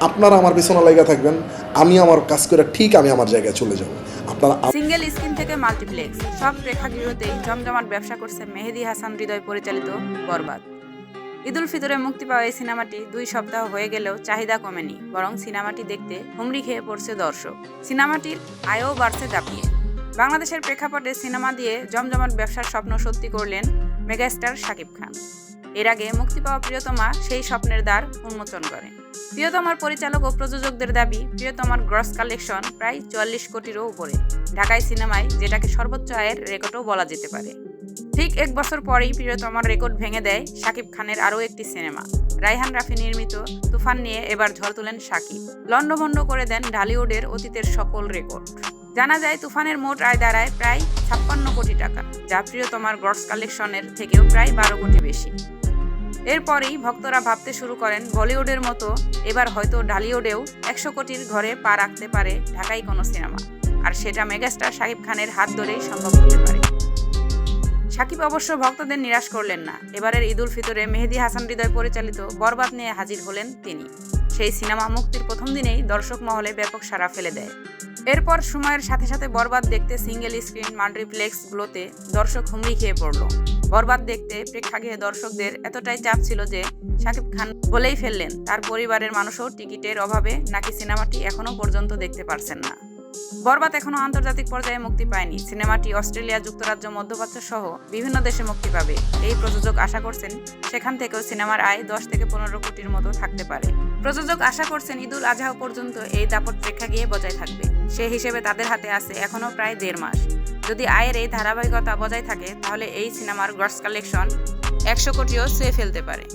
আপনারা আমার পিছনে লাগা থাকবেন, আমি আমার কাজ করে ঠিক আমি আমার জায়গায় চলে যাব। আপনারা সিঙ্গেল স্ক্রিন থেকে মাল্টিপ্লেক্স সব প্রেক্ষাগৃহতেই জমজমাট ব্যবসা করছে মেহেদী হাসান হৃদয় পরিচালিত বরবাদ। ঈদুল ফিতরে মুক্তি পাওয়া এই সিনেমাটি 2 সপ্তাহ হয়ে গেলেও চাহিদা কমেনি, বরং সিনেমাটি দেখতে হুমড়ি খেয়ে পড়ছে দর্শক। সিনেমাটির আয়ও বাড়ছে দাপিয়ে। বাংলাদেশের প্রেক্ষাপটে সিনেমা দিয়ে জমজমাট ব্যবসার স্বপ্ন সত্যি করলেন মেগাস্টার শাকিব খান। এর আগে মুক্তি পাওয়া প্রিয়তমা সেই স্বপ্নের দ্বার উন্মোচন করে। প্রিয়তমার পরিচালক ও প্রযোজকদের দাবি, প্রিয়তমার গ্রস কালেকশন প্রায় 44 কোটিরও উপরে। ঢাকায় সিনেমায় যেটাকে সর্বোচ্চ আয়ের রেকর্ডও বলা যেতে পারে। ঠিক 1 বছর পরেই প্রিয়তমার রেকর্ড ভেঙে দেয় শাকিব খানের আরও একটি সিনেমা। রায়হান রাফি নির্মিত তুফান নিয়ে এবার ঝড় তুলেন শাকিব। লন্ডভন্ড করে দেন ঢালিউডের অতীতের সকল রেকর্ড। জানা যায় তুফানের মোট আয় দাঁড়ায় প্রায় 56 কোটি টাকা, যা প্রিয়তমার গ্রস কালেকশনের থেকেও প্রায় 12 কোটি বেশি। এরপরেই ভক্তরা ভাবতে শুরু করেন, বলিউডের মতো এবার হয়তো ঢালিউডেও 100 কোটির ঘরে পা রাখতে পারে ঢাকাই কোনো সিনেমা, আর সেটা মেগাস্টার শাকিব খানের হাত ধরেই সম্ভব হতে পারে। শাকিব অবশ্য ভক্তদের নিরাশ করলেন না। এবারের ঈদুল ফিতরে মেহেদী হাসান হৃদয় পরিচালিত বরবাদ নিয়ে হাজির হলেন তিনি। সেই সিনেমা মুক্তির প্রথম দিনেই দর্শক মহলে ব্যাপক সাড়া ফেলে দেয়। এরপর সময়ের সাথে সাথে বরবাদ দেখতে সিঙ্গেল স্ক্রিন মাল্টিপ্লেক্সগুলোতে দর্শক হুমড়ি খেয়ে পড়ল। বরবাদ দেখতে প্রেক্ষাগৃহে দর্শকদের এতটাই চাপ ছিল যে শাকিব খান বলেই ফেললেন তার পরিবারের মানুষও টিকিটের অভাবে নাকি সিনেমাটি এখনো পর্যন্ত দেখতে পারছেন না। বরবাদ এখনো আন্তর্জাতিক পর্যায়ে মুক্তি পায়নি। সিনেমাটি অস্ট্রেলিয়া, যুক্তরাজ্য, মধ্যপ্রাচ্য সহ বিভিন্ন দেশে মুক্তি পাবে। এই প্রযোজক আশা করছেন সেখান থেকেও সিনেমার আয় 10 থেকে 15 কোটির মতো থাকতে পারে। প্রযোজক আশা করছেন ঈদুল আজহা পর্যন্ত এই দাপট প্রেক্ষাগৃহে বজায় থাকবে। সে হিসেবে তাদের হাতে আছে এখনো প্রায় 1.5 মাস। যদি আয়ের এই ধারাবাহিকতা বজায় থাকে তাহলে এই সিনেমার গ্রস কালেকশন 100 কোটিও ছুঁয়ে ফেলতে পারে।